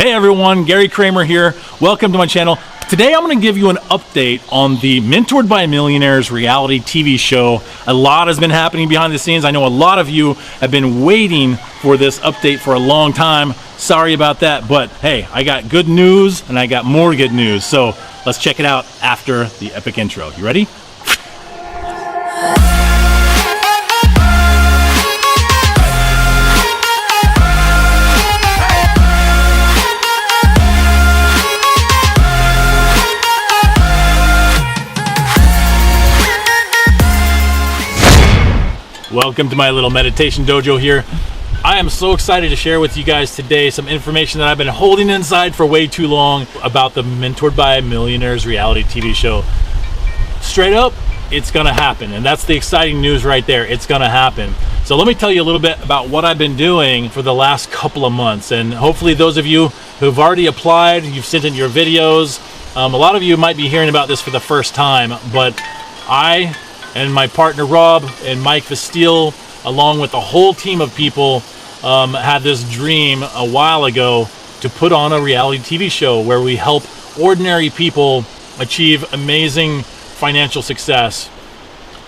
Hey everyone, Gerry Cramer here. Welcome to my channel. Today I'm going to give you an update on the Mentored by Millionaires reality TV show. A lot has been happening behind the scenes. I know a lot of you have been waiting for this update for a long time. Sorry about that, but hey, I got good news and I got more good news. So let's check it out after the epic intro. You ready? Welcome to my little meditation dojo here. I am so excited to share with you guys today some information that I've been holding inside for way too long about the Mentored by Millionaires reality TV show. Straight up, it's gonna happen, and that's the exciting news right there. It's gonna happen. So let me tell you a little bit about what I've been doing for the last couple of months, and hopefully those of you who've already applied, you've sent in your videos. A lot of you might be hearing about this for the first time, but I and my partner Rob and Mike Vesteel, along with a whole team of people, had this dream a while ago to put on a reality TV show where we help ordinary people achieve amazing financial success,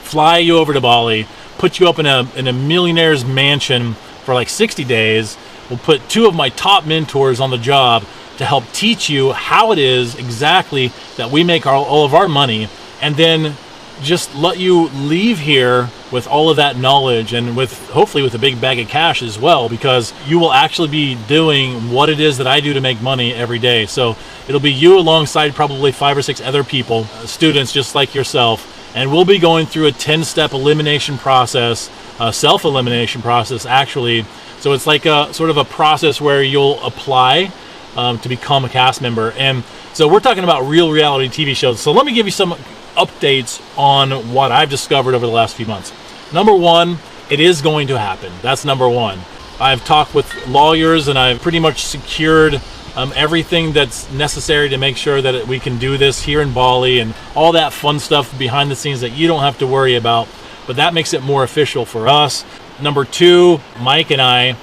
fly you over to Bali, put you up in a millionaire's mansion for like 60 days. We'll put two of my top mentors on the job to help teach you how it is exactly that we make all of our money, and then just let you leave here with all of that knowledge and hopefully with a big bag of cash as well, because you will actually be doing what it is that I do to make money every day. So it'll be you alongside probably 5 or 6 other people, students just like yourself, and we'll be going through a 10-step elimination process, self-elimination process actually. So it's like a sort of a process where you'll apply to become a cast member. And so we're talking about real reality TV shows. So let me give you some updates on what I've discovered over the last few months. Number one, it is going to happen. That's number one. I've talked with lawyers and I've pretty much secured everything that's necessary to make sure that we can do this here in Bali, and all that fun stuff behind the scenes that you don't have to worry about, but that makes it more official for us. Number two, Mike and I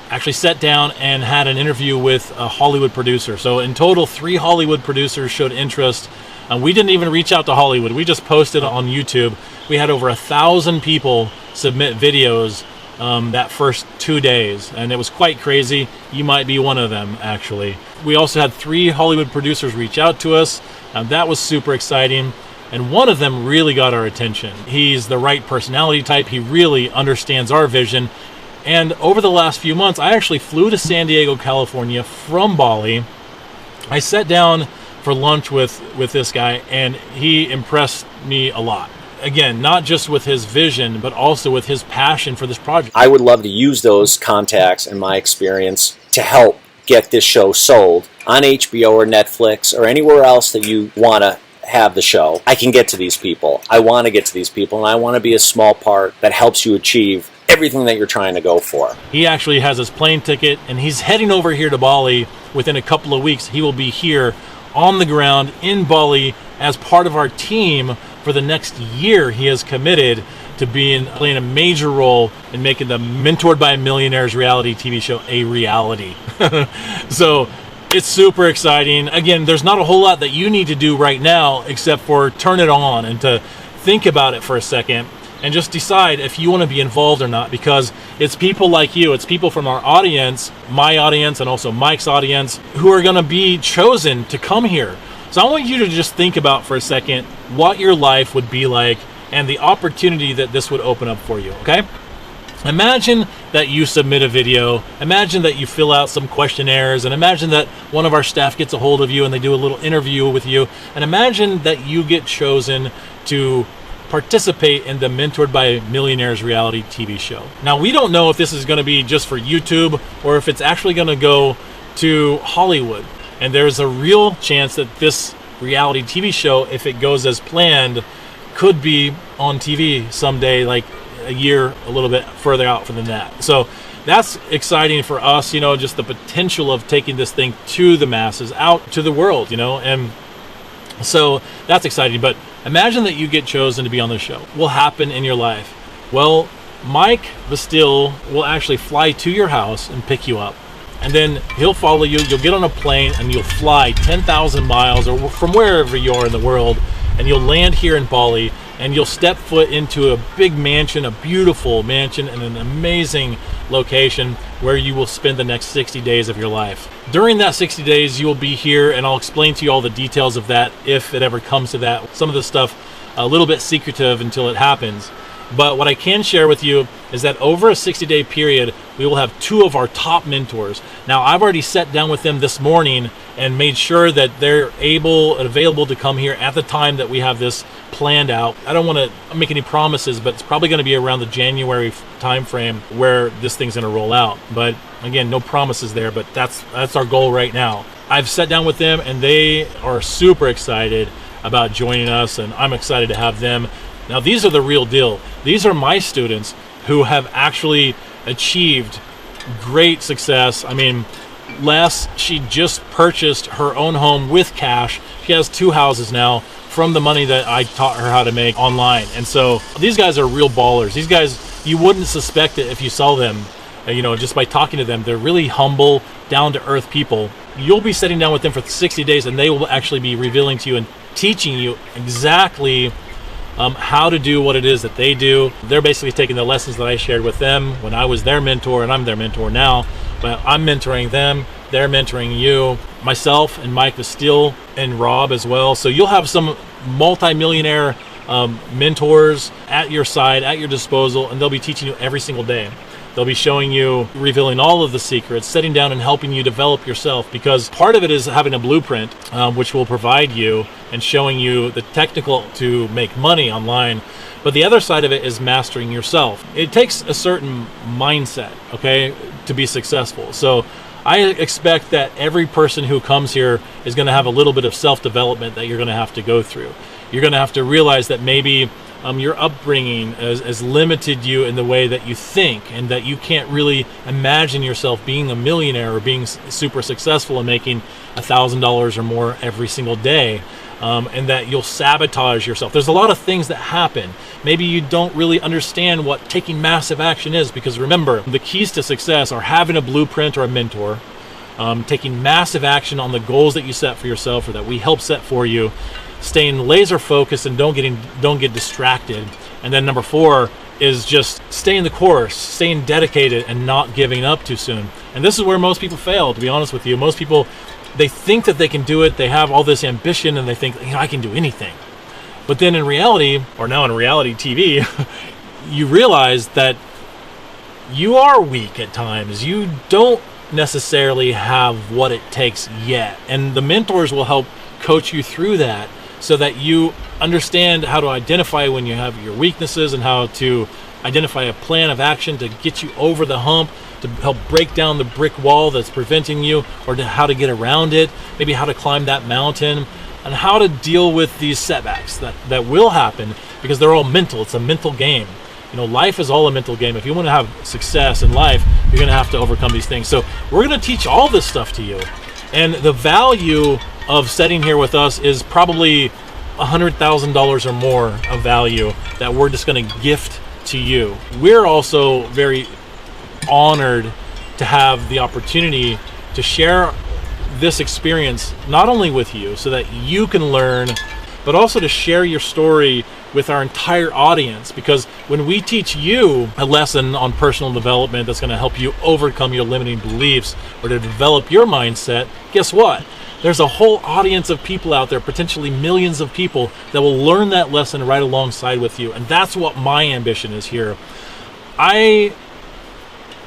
actually sat down and had an interview with a Hollywood producer. So in total, 3 Hollywood producers showed interest. We didn't even reach out to Hollywood. We just posted on YouTube. We had over 1,000 people submit videos that first 2 days, and it was quite crazy. You might be one of them, actually. We also had 3 Hollywood producers reach out to us. That was super exciting, and one of them really got our attention. He's the right personality type. He really understands our vision. And over the last few months, I actually flew to San Diego, California from Bali. I sat down for lunch with this guy, and he impressed me a lot. Again, not just with his vision, but also with his passion for this project. I would love to use those contacts and my experience to help get this show sold on HBO or Netflix or anywhere else that you want to have the show. I can get to these people. I want to get to these people, and I want to be a small part that helps you achieve everything that you're trying to go for. He actually has his plane ticket, and he's heading over here to Bali within a couple of weeks. He will be here on the ground in Bali as part of our team for the next year. He has committed to playing a major role in making the Mentored by Millionaires reality TV show a reality. So it's super exciting. Again, there's not a whole lot that you need to do right now except for turn it on and to think about it for a second and just decide if you want to be involved or not, because it's people like you, it's people from our audience, my audience and also Mike's audience, who are going to be chosen to come here. So I want you to just think about for a second what your life would be like and the opportunity that this would open up for you, okay? Imagine that you submit a video, imagine that you fill out some questionnaires, and imagine that one of our staff gets a hold of you and they do a little interview with you, and imagine that you get chosen to participate in the Mentored by Millionaires reality TV show. Now, we don't know if this is going to be just for YouTube or if it's actually going to go to Hollywood. And there's a real chance that this reality TV show, if it goes as planned, could be on TV someday, like a year, a little bit further out than that. So that's exciting for us, you know, just the potential of taking this thing to the masses, out to the world, you know, and so that's exciting. But imagine that you get chosen to be on the show. What will happen in your life? Well, Mike Vesteel will actually fly to your house and pick you up. and then he'll follow you. You'll get on a plane and you'll fly 10,000 miles or from wherever you are in the world, and you'll land here in Bali, and you'll step foot into a big mansion, a beautiful mansion in an amazing location where you will spend the next 60 days of your life. During that 60 days, you will be here, and I'll explain to you all the details of that if it ever comes to that. Some of the stuff a little bit secretive until it happens. But what I can share with you is that over a 60-day period, we will have 2 of our top mentors. Now, I've already sat down with them this morning and made sure that they're able and available to come here at the time that we have this planned out. I don't want to make any promises, but it's probably going to be around the January time frame where this thing's going to roll out. But again, no promises there, but that's our goal right now. I've sat down with them, and they are super excited about joining us, and I'm excited to have them. Now, these are the real deal. These are my students who have actually achieved great success. I mean, Les, she just purchased her own home with cash. She has 2 houses now from the money that I taught her how to make online. And so these guys are real ballers. These guys, you wouldn't suspect it if you saw them, just by talking to them. They're really humble, down-to-earth people. You'll be sitting down with them for 60 days, and they will actually be revealing to you and teaching you exactly how to do what it is that they do. They're basically taking the lessons that I shared with them when I was their mentor, and I'm their mentor now. But I'm mentoring them, they're mentoring you, myself and Mike Steele and Rob as well. So you'll have some multi-millionaire mentors at your side, at your disposal, and they'll be teaching you every single day. They'll be showing you, revealing all of the secrets, sitting down and helping you develop yourself, because part of it is having a blueprint, which will provide you and showing you the technical to make money online. But the other side of it is mastering yourself. It takes a certain mindset, okay, to be successful. So I expect that every person who comes here is going to have a little bit of self-development that you're going to have to go through. You're going to have to realize that maybe your upbringing has limited you in the way that you think, and that you can't really imagine yourself being a millionaire or being super successful and making $1,000 or more every single day, and that you'll sabotage yourself. There's a lot of things that happen. Maybe you don't really understand what taking massive action is, because remember, the keys to success are having a blueprint or a mentor, taking massive action on the goals that you set for yourself or that we help set for you, staying laser focused and don't get distracted. And then number 4 is just staying the course, staying dedicated and not giving up too soon. And this is where most people fail, to be honest with you. Most people, they think that they can do it. They have all this ambition and they think, I can do anything. But then in reality, or now in reality TV, you realize that you are weak at times. You don't necessarily have what it takes yet. And the mentors will help coach you through that, so that you understand how to identify when you have your weaknesses and how to identify a plan of action to get you over the hump, to help break down the brick wall that's preventing you, or to how to get around it, maybe how to climb that mountain, and how to deal with these setbacks that will happen, because they're all mental. It's a mental game. Life is all a mental game. If you want to have success in life, you're going to have to overcome these things. So we're going to teach all this stuff to you. And the value of sitting here with us is probably $100,000 or more of value that we're just going to gift to you. We're also very honored to have the opportunity to share this experience not only with you so that you can learn, but also to share your story with our entire audience. Because when we teach you a lesson on personal development that's going to help you overcome your limiting beliefs or to develop your mindset, guess what? There's a whole audience of people out there, potentially millions of people, that will learn that lesson right alongside with you. And that's what my ambition is here. I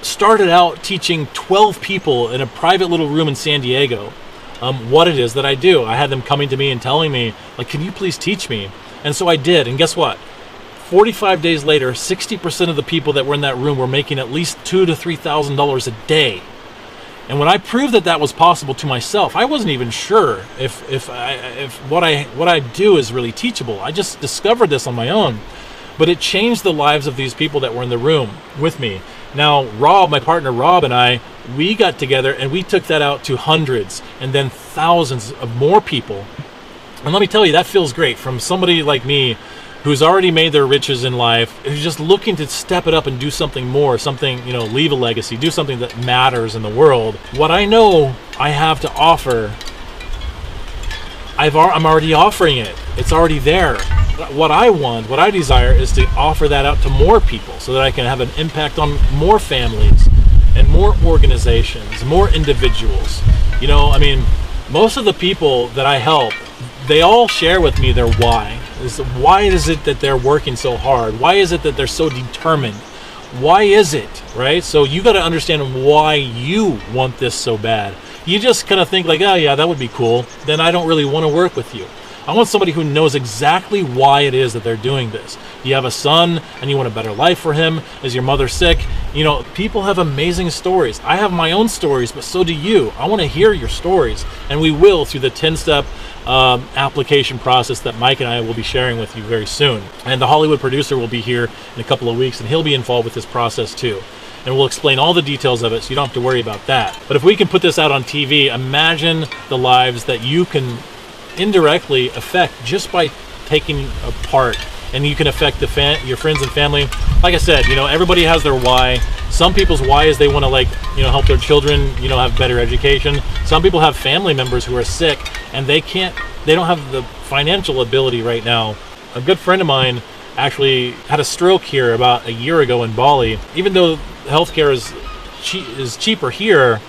started out teaching 12 people in a private little room in San Diego what it is that I do. I had them coming to me and telling me, can you please teach me? And so I did. And guess what? 45 days later, 60% of the people that were in that room were making at least $2,000 to $3,000 a day. And when I proved that was possible to myself, I wasn't even sure if what I do is really teachable. I just discovered this on my own. But it changed the lives of these people that were in the room with me. Now, Rob, my partner Rob, and I, we got together and we took that out to hundreds and then thousands of more people. And let me tell you, that feels great. From somebody like me who's already made their riches in life, who's just looking to step it up and do something more, something, leave a legacy, do something that matters in the world. What I know I have to offer, I'm already offering it. It's already there. What I want, what I desire, is to offer that out to more people so that I can have an impact on more families and more organizations, more individuals. Most of the people that I help, they all share with me their why. Why is it that they're working so hard? Why is it that they're so determined? Why is it, right? So you got to understand why you want this so bad. You just kind of think like, oh yeah, that would be cool. Then I don't really want to work with you. I want somebody who knows exactly why it is that they're doing this. You have a son and you want a better life for him. Is your mother sick? People have amazing stories. I have my own stories, but so do you. I want to hear your stories, and we will through the 10-step application process that Mike and I will be sharing with you very soon. And the Hollywood producer will be here in a couple of weeks, and he'll be involved with this process too. And we'll explain all the details of it, so you don't have to worry about that. But if we can put this out on TV, imagine the lives that you can indirectly affect just by taking a part, and you can affect your friends and family. Like I said, everybody has their why. Some people's why is they want to help their children, have better education. Some people have family members who are sick and they don't have the financial ability right now. A good friend of mine actually had a stroke here about a year ago in Bali. Even though healthcare is cheaper here,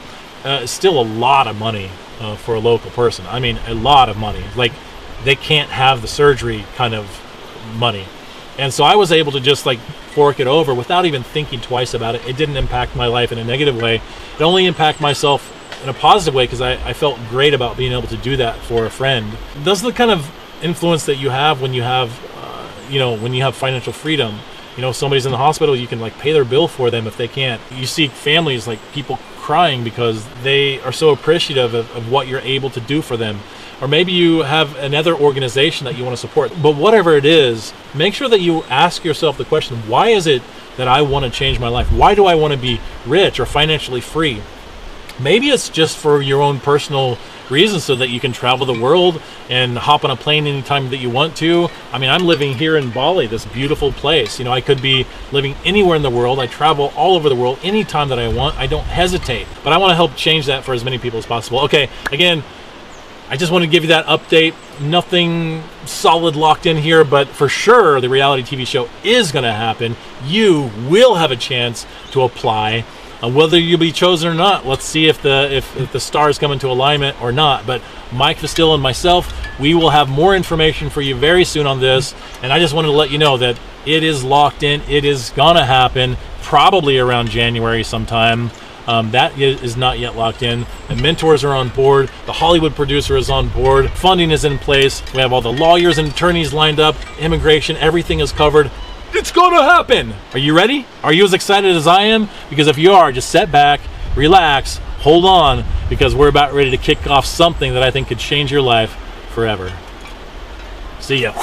it's still a lot of money for a local person. I mean, a lot of money. Like, they can't have the surgery kind of money. And so I was able to just fork it over without even thinking twice about it. It didn't impact my life in a negative way. It only impacted myself in a positive way because I felt great about being able to do that for a friend. That's the kind of influence that you have when you have, when you have financial freedom. Somebody's in the hospital, you can pay their bill for them if they can't. You see families, people crying because they are so appreciative of what you're able to do for them. Or maybe you have another organization that you want to support. But whatever it is, make sure that you ask yourself the question, why is it that I want to change my life? Why do I want to be rich or financially free? Maybe it's just for your own personal reasons so that you can travel the world and hop on a plane anytime that you want to. I mean, I'm living here in Bali, this beautiful place. I could be living anywhere in the world. I travel all over the world anytime that I want. I don't hesitate. But I want to help change that for as many people as possible. Okay, again, I just want to give you that update. Nothing solid locked in here, but for sure the reality TV show is going to happen. You will have a chance to apply. Whether you'll be chosen or not, let's see if the stars come into alignment or not. But Mike Vastil and myself, we will have more information for you very soon on this. And I just wanted to let you know that it is locked in. It is going to happen probably around January sometime. That is not yet locked in. The mentors are on board. The Hollywood producer is on board. Funding is in place. We have all the lawyers and attorneys lined up. Immigration, everything is covered. It's gonna happen. Are you ready? Are you as excited as I am? Because if you are, just sit back, relax, hold on, because we're about ready to kick off something that I think could change your life forever. See ya.